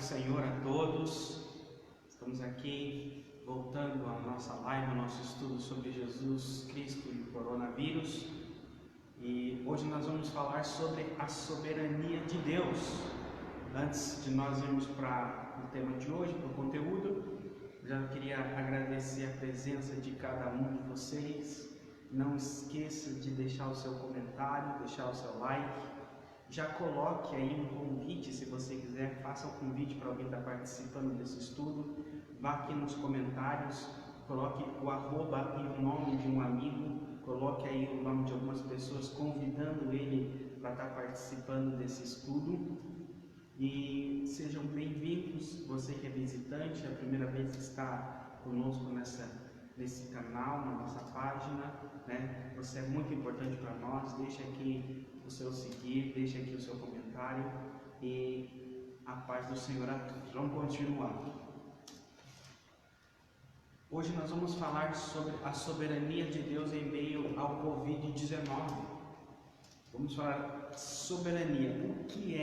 Senhor a todos. Estamos aqui voltando à nossa live, ao nosso estudo sobre Jesus Cristo e o coronavírus. E hoje nós vamos falar sobre a soberania de Deus. Antes de nós irmos para o tema de hoje, para o conteúdo, já queria agradecer a presença de cada um de vocês. Não esqueça de deixar o seu comentário, deixar o seu like. Já coloque aí um convite, se você quiser, faça o convite para alguém estar participando desse estudo. Vá aqui nos comentários, coloque o arroba e o nome de um amigo, coloque aí o nome de algumas pessoas, convidando ele para estar participando desse estudo. E sejam bem-vindos, você que é visitante, é a primeira vez que está conosco nesse canal, na nossa página, né? Você é muito importante para nós. Deixe aqui o seu seguir, deixe aqui o seu comentário e a paz do Senhor a todos. Vamos continuar. Hoje nós vamos falar sobre a soberania de Deus em meio ao Covid-19. Vamos falar soberania. O que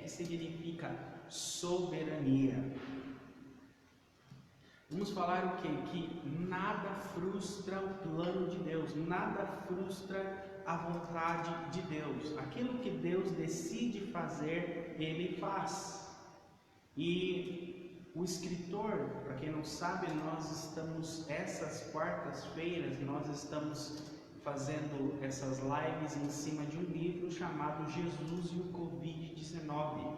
significa soberania? Vamos falar o quê? Que nada frustra o plano de Deus, nada frustra a vontade de Deus. Aquilo que Deus decide fazer, Ele faz. E o escritor, para quem não sabe, essas quartas-feiras, nós estamos fazendo essas lives em cima de um livro chamado Jesus e o Covid-19,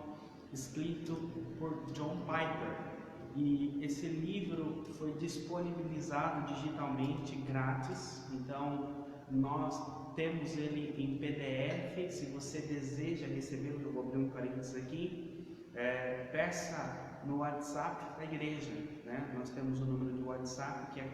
escrito por John Piper. E esse livro foi disponibilizado digitalmente, grátis. Então nós temos ele em PDF. Se você deseja recebê-lo, eu vou abrir um parênteses aqui, peça no WhatsApp da igreja, né? Nós temos o número de WhatsApp que é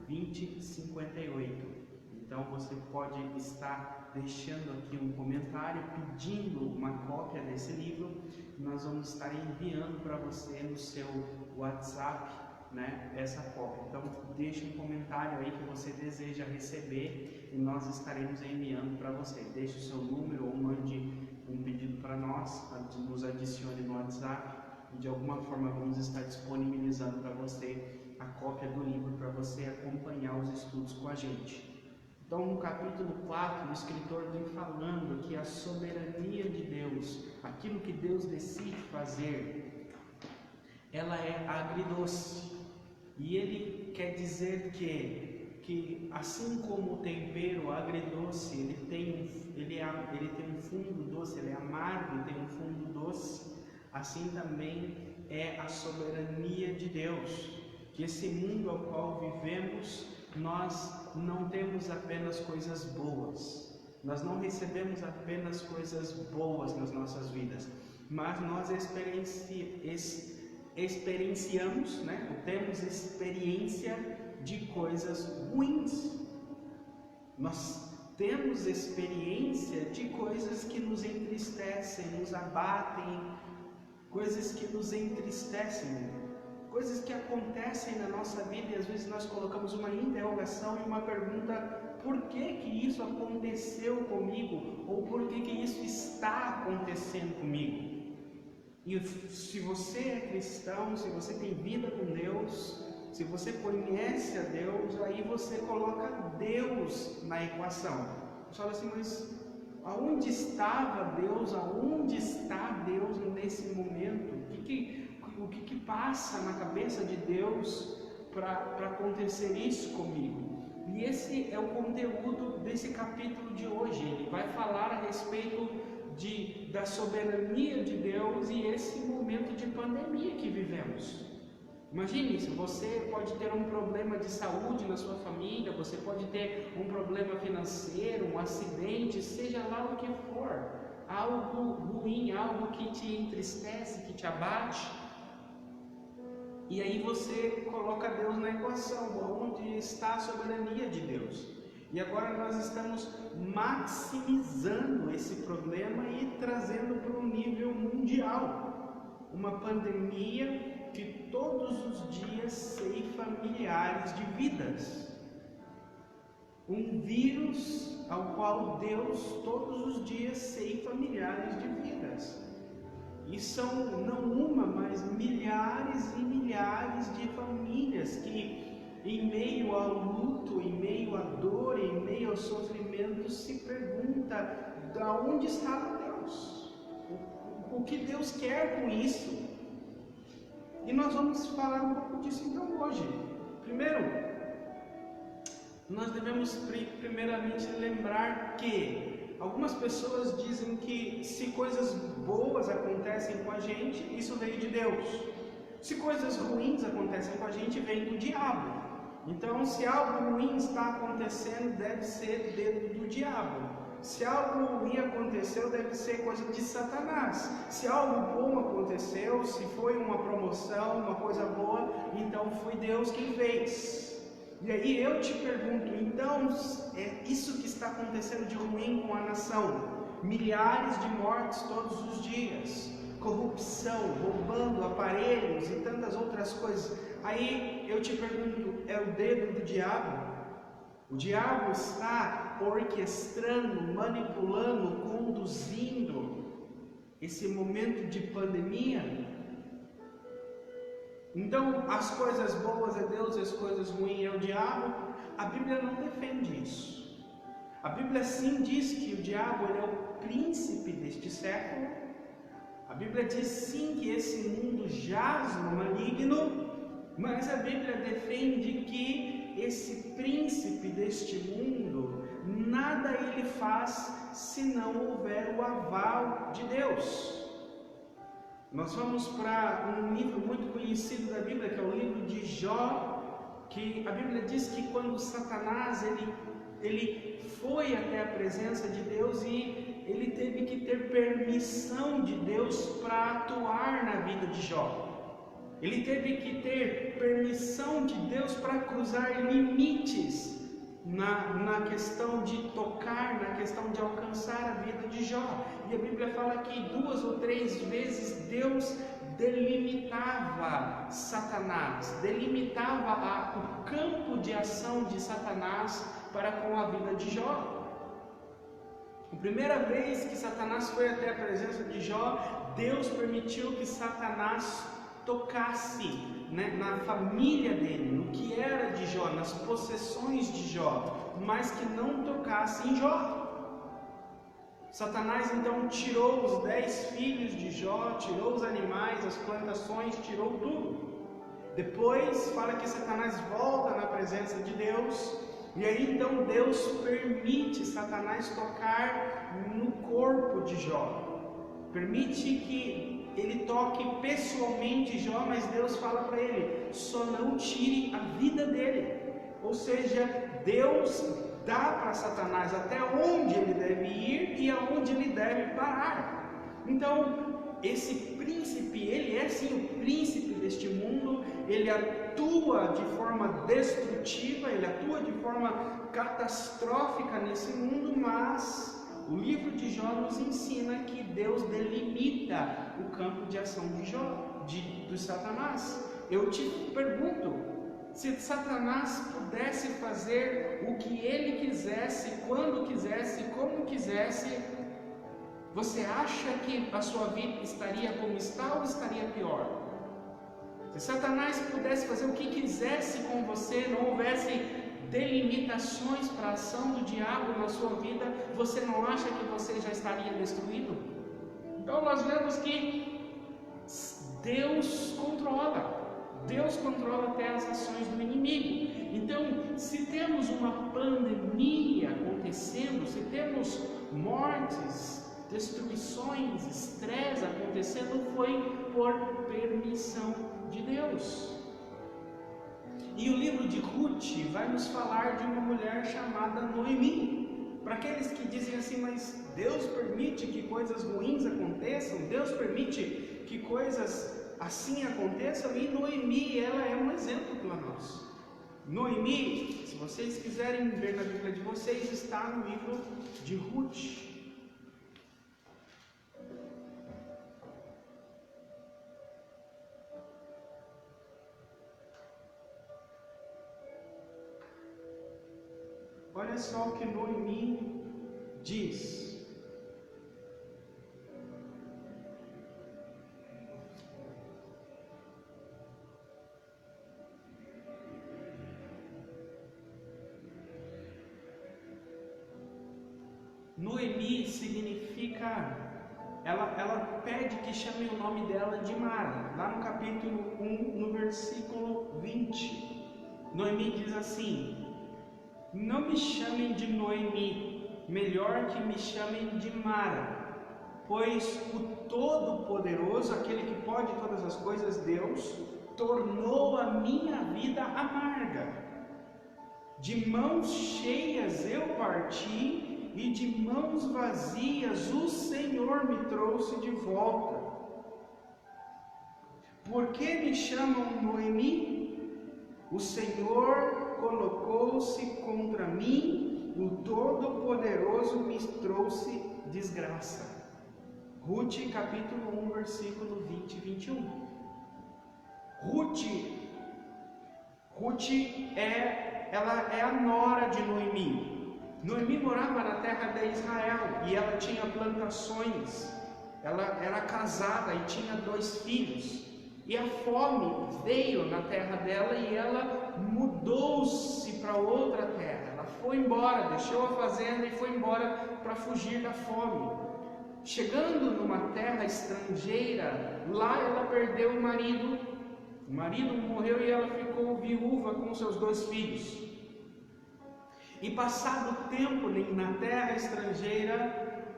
4604-2058. Então você pode estar deixando aqui um comentário pedindo uma cópia desse livro. Nós vamos estar enviando para você no seu WhatsApp, né, essa cópia. Então deixe um comentário aí que você deseja receber e nós estaremos enviando para você. Deixe o seu número ou mande um pedido para nós, nos adicione no WhatsApp e de alguma forma vamos estar disponibilizando para você a cópia do livro para você acompanhar os estudos com a gente. Então, no capítulo 4, o escritor vem falando que a soberania de Deus, aquilo que Deus decide fazer, ela é agridoce. E ele quer dizer que assim como o tempero agridoce, ele tem um fundo doce, ele é amargo e tem um fundo doce, assim também é a soberania de Deus. Que esse mundo ao qual vivemos, nós não temos apenas coisas boas, nós não recebemos apenas coisas boas nas nossas vidas, mas nós experienciamos, né? Temos experiência de coisas ruins. Nós temos experiência de coisas que nos entristecem, nos abatem, coisas que nos entristecem, coisas que acontecem na nossa vida e às vezes nós colocamos uma interrogação e uma pergunta: por que isso aconteceu comigo? Ou por que isso está acontecendo comigo? E se você é cristão, se você tem vida com Deus, se você conhece a Deus, aí você coloca Deus na equação. Você fala assim: mas aonde estava Deus? Aonde está Deus nesse momento? O que passa na cabeça de Deus para acontecer isso comigo? E esse é o conteúdo desse capítulo de hoje. Ele vai falar a respeito da soberania de Deus e esse momento de pandemia que vivemos. Imagine isso, você pode ter um problema de saúde na sua família, você pode ter um problema financeiro, um acidente, seja lá o que for, algo ruim, algo que te entristece, que te abate. E aí você coloca Deus na equação, onde está a soberania de Deus. E agora nós estamos maximizando esse problema e trazendo para um nível mundial. Uma pandemia que todos os dias ceifa milhares de vidas. Um vírus ao qual Deus todos os dias ceifa milhares de vidas. E são não uma, mas milhares e milhares de famílias que, em meio ao luto, em meio à dor, em meio ao sofrimento, se pergunta: de onde estava Deus? O que Deus quer com isso? E nós vamos falar um pouco disso então hoje. Primeiro, nós devemos primeiramente lembrar que algumas pessoas dizem que se coisas boas acontecem com a gente, isso veio de Deus. Se coisas ruins acontecem com a gente, vem do diabo. Então, se algo ruim está acontecendo, deve ser dedo do diabo. Se algo ruim aconteceu, deve ser coisa de Satanás. Se algo bom aconteceu, se foi uma promoção, uma coisa boa, então foi Deus quem fez. E aí eu te pergunto, então, é isso que está acontecendo de ruim com a nação? Milhares de mortes todos os dias, corrupção, roubando aparelhos e tantas outras coisas. Aí eu te pergunto, é o dedo do diabo? O diabo está orquestrando, manipulando, conduzindo esse momento de pandemia. Então, as coisas boas é Deus, as coisas ruins é o diabo. A Bíblia não defende isso. A Bíblia sim diz que o diabo ele é o príncipe deste século. A Bíblia diz sim que esse mundo jaz no maligno, mas a Bíblia defende que esse príncipe deste mundo, nada ele faz se não houver o aval de Deus. Nós vamos para um livro muito conhecido da Bíblia, que é o livro de Jó, que a Bíblia diz que quando Satanás ele foi até a presença de Deus e ele teve que ter permissão de Deus para atuar na vida de Jó. Ele teve que ter permissão de Deus para cruzar limites na questão de tocar, na questão de alcançar a vida de Jó. E a Bíblia fala que 2 ou 3 vezes Deus delimitava Satanás, delimitava o campo de ação de Satanás para com a vida de Jó. A primeira vez que Satanás foi até a presença de Jó, Deus permitiu que Satanás tocasse, na família dele, no que era de Jó, nas possessões de Jó, mas que não tocasse em Jó. Satanás então tirou os 10 filhos de Jó, tirou os animais, as plantações, tirou tudo. Depois fala que Satanás volta na presença de Deus, e aí então Deus permite Satanás tocar no corpo de Jó. Permite que ele toque pessoalmente Jó, mas Deus fala para ele, só não tire a vida dele. Ou seja, Deus dá para Satanás até onde ele deve ir e aonde ele deve parar. Então, esse príncipe, ele é sim o príncipe deste mundo, ele atua de forma destrutiva, ele atua de forma catastrófica nesse mundo, mas o livro de Jó nos ensina que Deus delimita o campo de ação de Jó, de Satanás. Eu te pergunto, se Satanás pudesse fazer o que ele quisesse, quando quisesse, como quisesse, você acha que a sua vida estaria como está ou estaria pior? Se Satanás pudesse fazer o que quisesse com você, não houvesse delimitações para a ação do diabo na sua vida, você não acha que você já estaria destruído? Então nós vemos que Deus controla até as ações do inimigo. Então, se temos uma pandemia acontecendo, se temos mortes, destruições, estresse acontecendo, foi por permissão de Deus. E o livro de Ruth vai nos falar de uma mulher chamada Noemi. Para aqueles que dizem assim, mas Deus permite que coisas ruins aconteçam, Deus permite que coisas assim aconteçam, e Noemi, ela é um exemplo para nós. Noemi, se vocês quiserem ver na Bíblia de vocês, está no livro de Ruth. Olha só o que Noemi diz. Noemi significa, ela pede que chame o nome dela de Mara. Lá no capítulo 1, no versículo 20, Noemi diz assim: não me chamem de Noemi, melhor que me chamem de Mara, pois o Todo-Poderoso, aquele que pode todas as coisas, Deus, tornou a minha vida amarga. De mãos cheias eu parti, e de mãos vazias o Senhor me trouxe de volta. Por que me chamam Noemi? O Senhor colocou-se contra mim, o Todo-Poderoso me trouxe desgraça. Ruth, capítulo 1, versículo 20 e 21. Ruth é ela é a nora de Noemi. Noemi morava na terra de Israel e ela tinha plantações, ela era casada e tinha 2 filhos. E a fome veio na terra dela e ela mudou-se para outra terra. Ela foi embora, deixou a fazenda e foi embora para fugir da fome. Chegando numa terra estrangeira, lá ela perdeu o marido morreu e ela ficou viúva com seus 2 filhos. E passado tempo na terra estrangeira,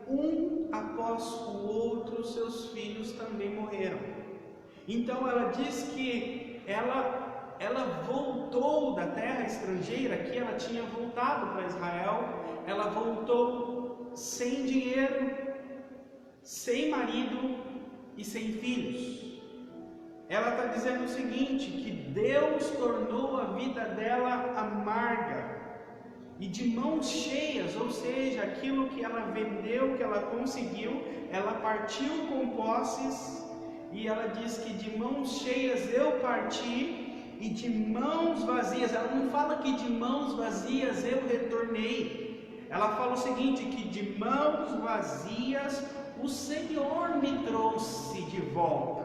um após o outro, seus filhos também morreram. Então ela diz que ela voltou da terra estrangeira, que ela tinha voltado para Israel, ela voltou sem dinheiro, sem marido e sem filhos. Ela está dizendo o seguinte, que Deus tornou a vida dela amarga e de mãos cheias, ou seja, aquilo que ela vendeu, que ela conseguiu, ela partiu com posses, e ela diz que de mãos cheias eu parti e de mãos vazias, ela não fala que de mãos vazias eu retornei, ela fala o seguinte, que de mãos vazias o Senhor me trouxe de volta.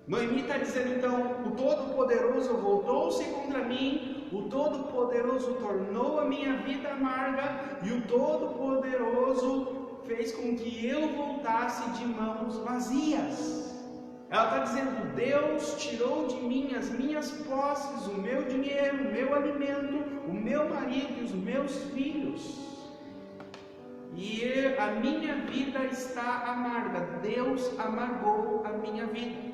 Noemi está dizendo então, o Todo-Poderoso voltou-se contra mim, o Todo-Poderoso tornou a minha vida amarga e o Todo-Poderoso fez com que eu voltasse de mãos vazias. Ela está dizendo, Deus tirou de mim as minhas posses, o meu dinheiro, o meu alimento, o meu marido e os meus filhos. E a minha vida está amarga, Deus amargou a minha vida.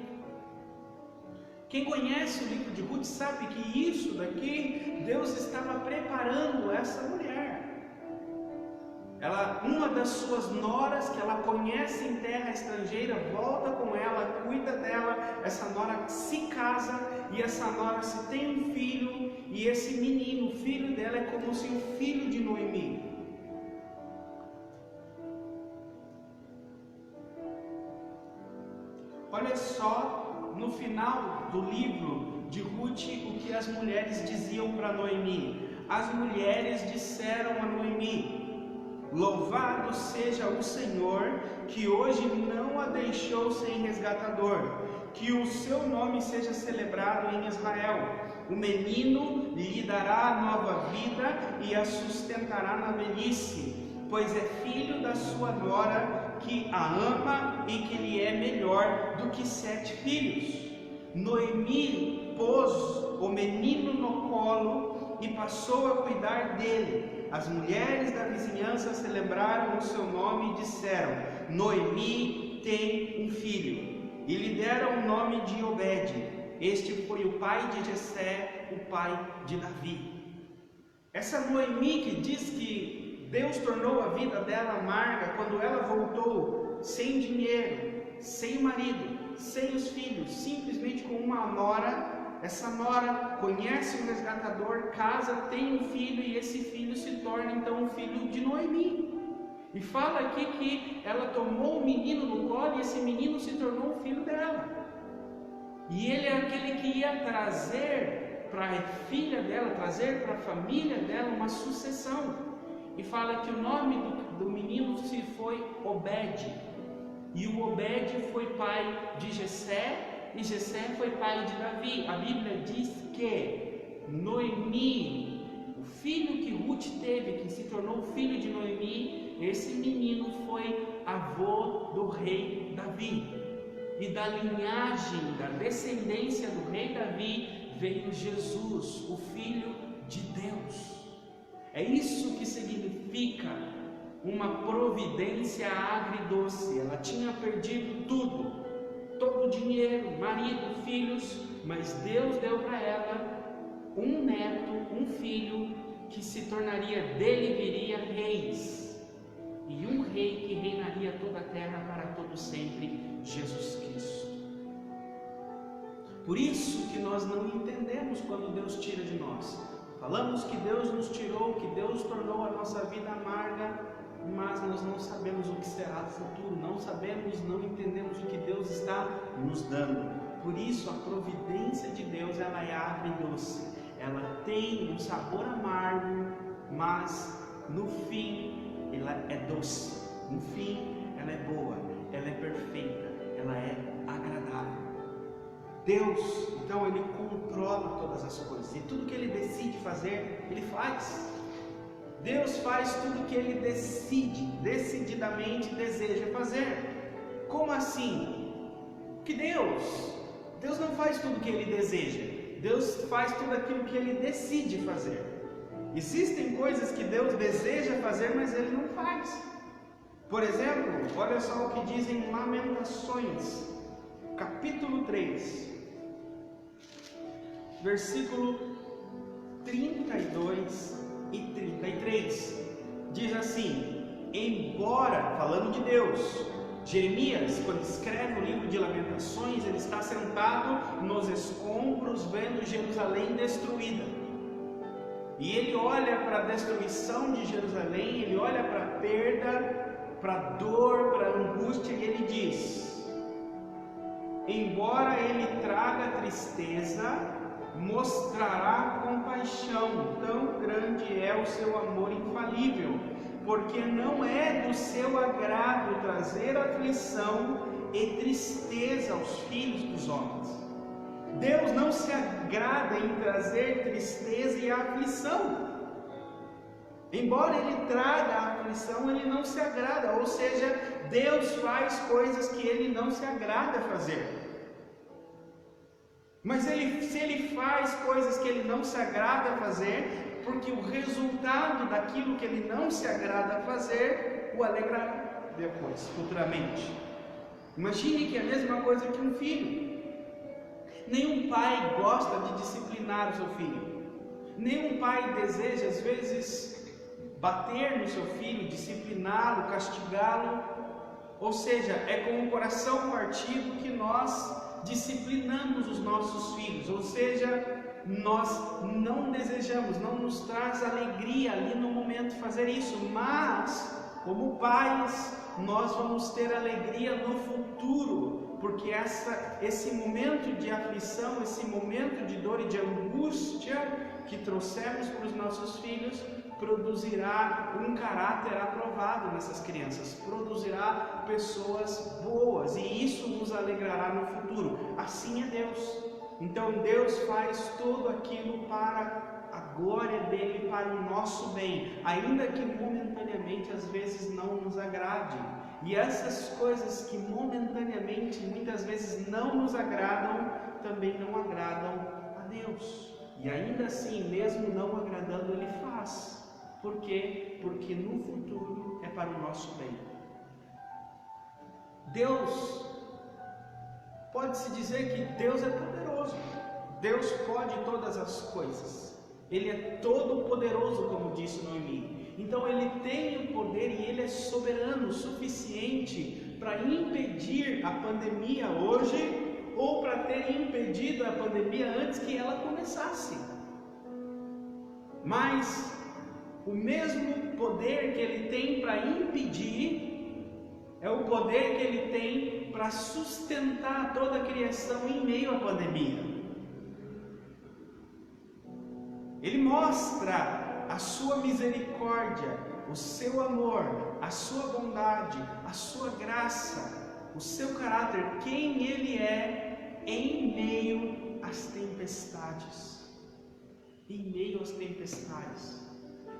Quem conhece o livro de Ruth sabe que isso daqui, Deus estava preparando essa mulher. Uma das suas noras, que ela conhece em terra estrangeira, volta com ela, cuida dela, essa nora se casa, e essa nora se tem um filho, e esse menino, o filho dela, é como se o filho de Noemi. Olha só, no final do livro de Ruth, o que as mulheres diziam para Noemi. As mulheres disseram a Noemi, louvado seja o Senhor, que hoje não a deixou sem resgatador, que o seu nome seja celebrado em Israel. O menino lhe dará nova vida e a sustentará na velhice, pois é filho da sua nora, que a ama e que lhe é melhor do que 7 filhos. Noemi pôs o menino no colo e passou a cuidar dele. As mulheres da vizinhança celebraram o seu nome e disseram, Noemi tem um filho. E lhe deram o nome de Obed. Este foi o pai de Jessé, o pai de Davi. Essa Noemi que diz que Deus tornou a vida dela amarga quando ela voltou sem dinheiro, sem marido, sem os filhos, simplesmente com uma nora. Essa nora conhece o resgatador, casa, tem um filho e esse filho se torna então um filho de Noemi. E fala aqui que ela tomou o menino no colo e esse menino se tornou o filho dela. E ele é aquele que ia trazer para a filha dela, trazer para a família dela uma sucessão. E fala que o nome do menino se foi Obed. E o Obed foi pai de Jessé, e Jessé foi pai de Davi. A Bíblia diz que Noemi, o filho que Ruth teve, que se tornou filho de Noemi, esse menino foi avô do rei Davi. E da linhagem, da descendência do rei Davi, veio Jesus, o Filho de Deus. É isso que significa uma providência agridoce. Ela tinha perdido tudo, todo o dinheiro, marido, filhos, mas Deus deu para ela um neto, um filho, que se tornaria, dele viria reis, e um rei que reinaria toda a terra para todo sempre, Jesus Cristo. Por isso que nós não entendemos quando Deus tira de nós. Falamos que Deus nos tirou, que Deus tornou a nossa vida amarga, mas nós não sabemos o que será no futuro, não sabemos, não entendemos o que Deus está nos dando. Por isso a providência de Deus, ela é agridoce, ela tem tem um sabor amargo, mas no fim ela é doce. No fim ela é boa, ela é perfeita, ela é agradável. Deus, então, Ele controla todas as coisas, e tudo que Ele decide fazer, Ele faz. Deus faz tudo que Ele decididamente deseja fazer. Como assim? Que Deus não faz tudo que Ele deseja, Deus faz tudo aquilo que Ele decide fazer. Existem coisas que Deus deseja fazer, mas Ele não faz. Por exemplo, olha só o que diz em Lamentações, capítulo 3, versículo 32 e 33. Diz assim: embora, falando de Deus, Jeremias, quando escreve o livro de Lamentações, ele está sentado nos escombros vendo Jerusalém destruída. E ele olha para a destruição de Jerusalém, ele olha para a perda, para a dor, para a angústia, e ele diz: embora ele traga tristeza, mostrará compaixão, tão grande é o seu amor infalível, porque não é do seu agrado trazer aflição e tristeza aos filhos dos homens. Deus não se agrada em trazer tristeza e aflição. Embora Ele traga a aflição, Ele não se agrada, ou seja, Deus faz coisas que Ele não se agrada fazer. Mas se Ele faz coisas que Ele não se agrada fazer, porque o resultado daquilo que Ele não se agrada fazer o alegrará depois, futuramente. Imagine que é a mesma coisa que um filho. Nenhum pai gosta de disciplinar o seu filho. Nenhum pai deseja, às vezes, bater no seu filho, discipliná-lo, castigá-lo. Ou seja, é com o coração partido que nós disciplinamos os nossos filhos. Ou seja, nós não desejamos, não nos traz alegria ali no momento fazer isso, mas como pais nós vamos ter alegria no futuro, porque esse momento de aflição, esse momento de dor e de angústia que trouxemos para os nossos filhos produzirá um caráter aprovado nessas crianças, produzirá pessoas boas, e isso nos alegrará no futuro. Assim é Deus. Então Deus faz tudo aquilo para a glória dele, para o nosso bem, ainda que momentaneamente às vezes não nos agrade. E essas coisas que momentaneamente muitas vezes não nos agradam, também não agradam a Deus. E ainda assim, mesmo não agradando, Ele faz. Por quê? Porque no futuro é para o nosso bem. Deus, pode-se dizer que Deus é poderoso. Deus pode todas as coisas. Ele é todo poderoso, como disse Noemi. Então Ele tem o poder e Ele é soberano o suficiente para impedir a pandemia hoje, ou para ter impedido a pandemia antes que ela começasse. Mas o mesmo poder que Ele tem para impedir é o poder que Ele tem para sustentar toda a criação em meio à pandemia. Ele mostra a sua misericórdia, o seu amor, a sua bondade, a sua graça, o seu caráter, quem Ele é em meio às tempestades. Em meio às tempestades.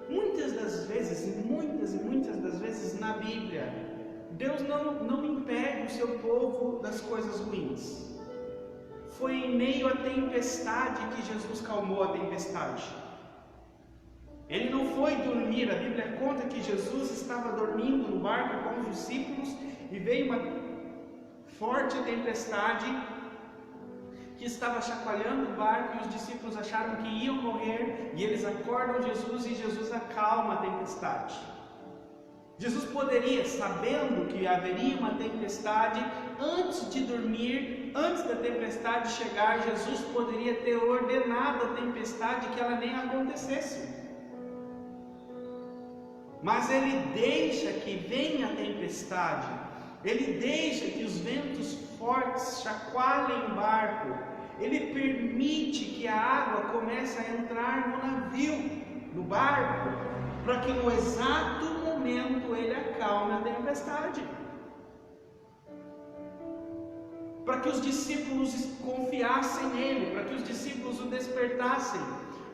Muitas das vezes, muitas das vezes na Bíblia, Deus não impede o seu povo das coisas ruins. Foi em meio à tempestade que Jesus calmou a tempestade. Ele não foi dormir. A Bíblia conta que Jesus estava dormindo no barco com os discípulos e veio uma forte tempestade que estava chacoalhando o barco, e os discípulos acharam que iam morrer, e eles acordam Jesus e Jesus acalma a tempestade. Jesus poderia, sabendo que haveria uma tempestade, antes de dormir, antes da tempestade chegar, Jesus poderia ter ordenado a tempestade que ela nem acontecesse. Mas Ele deixa que venha a tempestade, Ele deixa que os ventos fortes chacoalhem o barco, Ele permite que a água comece a entrar no navio, no barco, para que no exato momento ele acalme a tempestade. Para que os discípulos confiassem nele, para que os discípulos o despertassem,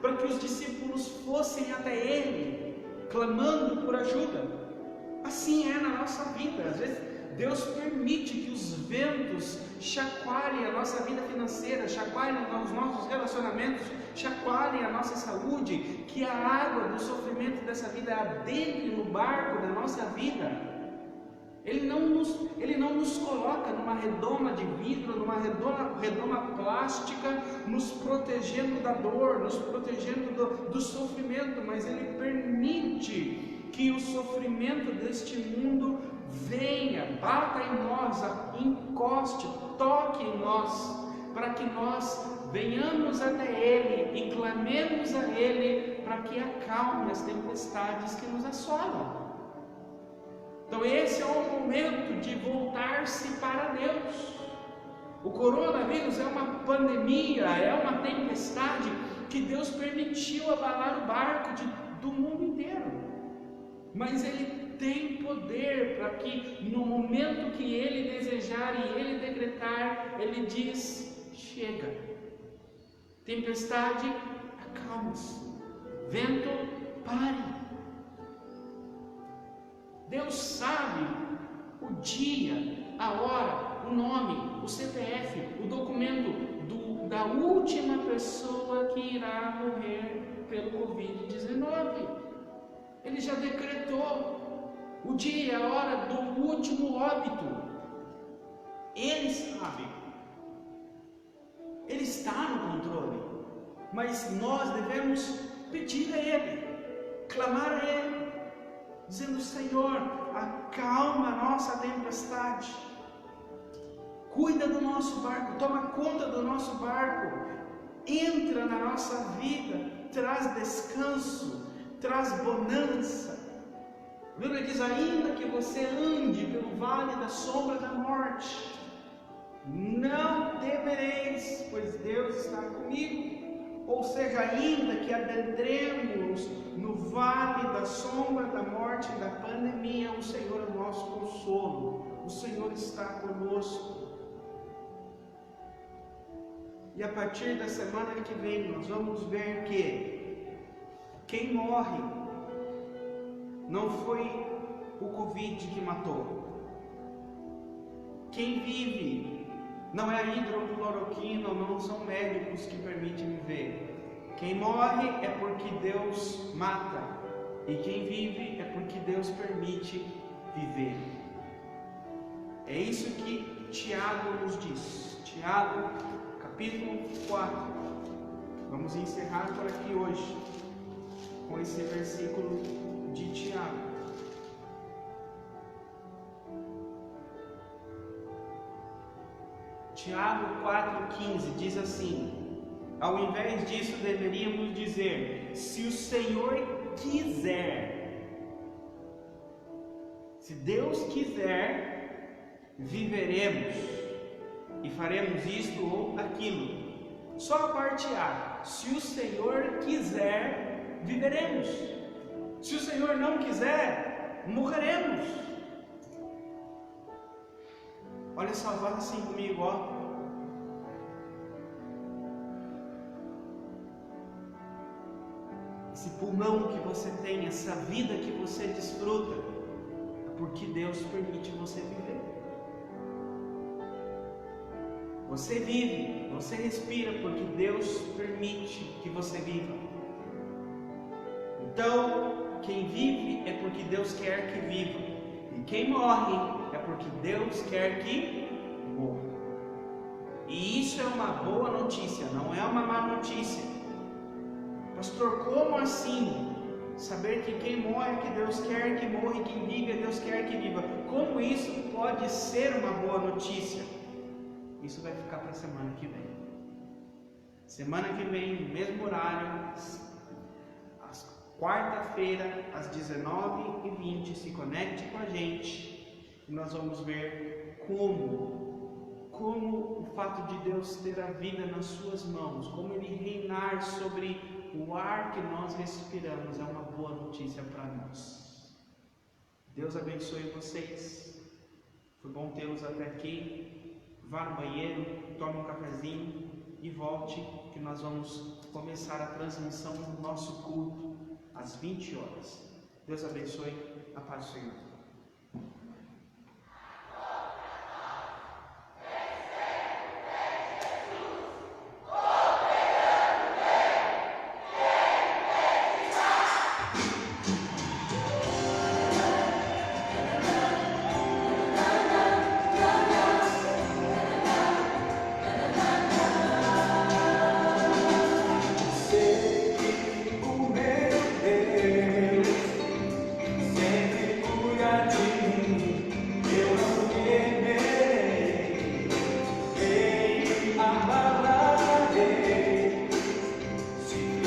para que os discípulos fossem até ele, clamando por ajuda. Assim é na nossa vida. Às vezes Deus permite que os ventos chacoalhem a nossa vida financeira, chacoalhem os nossos relacionamentos, chacoalhem a nossa saúde, que a água do sofrimento dessa vida adentre no barco da nossa vida. Ele não nos coloca numa redoma de vidro, numa redoma plástica, nos protegendo da dor, nos protegendo do sofrimento, mas Ele permite que o sofrimento deste mundo venha, bata em nós, encoste, toque em nós, para que nós venhamos até Ele e clamemos a Ele para que acalme as tempestades que nos assolam. Então esse é o momento de voltar-se para Deus. O coronavírus é uma pandemia, é uma tempestade que Deus permitiu abalar o barco do mundo inteiro. Mas Ele tem poder para que no momento que Ele desejar e Ele decretar, Ele diz: chega. Tempestade, acalme-se. Vento, pare. Deus sabe o dia, a hora, o nome, o CPF, o documento da última pessoa que irá morrer pelo Covid-19. Ele já decretou o dia e a hora do último óbito. Ele sabe. Ele está no controle. Mas nós devemos pedir a Ele, clamar a Ele, dizendo: Senhor, acalma a nossa tempestade, cuida do nosso barco, toma conta do nosso barco, entra na nossa vida, traz descanso, traz bonança. A Bíblia diz: ainda que você ande pelo vale da sombra da morte, não temereis, pois Deus está comigo. Ou seja, ainda que adentremos no vale da sombra da morte e da pandemia, o Senhor é o nosso consolo, o Senhor está conosco. E a partir da semana que vem nós vamos ver que quem morre não foi o Covid que matou. Quem vive não é a hidrocloroquina, não são médicos que permitem viver. Quem morre é porque Deus mata, e quem vive é porque Deus permite viver. É isso que Tiago nos diz. Tiago, capítulo 4. Vamos encerrar por aqui hoje com esse versículo de Tiago. Tiago 4,15 diz assim: ao invés disso deveríamos dizer: se o Senhor quiser, se Deus quiser, viveremos e faremos isto ou aquilo. Só a parte A: se o Senhor quiser, viveremos. Se o Senhor não quiser, morreremos. Olha só, faz assim comigo, ó. Esse pulmão que você tem, essa vida que você desfruta, é porque Deus permite você viver. Você vive, você respira porque Deus permite que você viva. Então, quem vive é porque Deus quer que viva. E quem morre é porque Deus quer que morra. E isso é uma boa notícia, não é uma má notícia. Pastor, como assim? Saber que quem morre é que Deus quer que morra e quem vive é Deus quer que viva. Como isso pode ser uma boa notícia? Isso vai ficar para a semana que vem. Semana que vem, no mesmo horário, quarta-feira, às 19h20, se conecte com a gente e nós vamos ver como como o fato de Deus ter a vida nas suas mãos, como Ele reinar sobre o ar que nós respiramos, é uma boa notícia para nós. Deus abençoe vocês. Foi bom tê-los até aqui. Vá no banheiro, tome um cafezinho e volte, que nós vamos começar a transmissão do nosso culto às 20 horas. Deus abençoe. A paz do Senhor.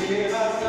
Pelas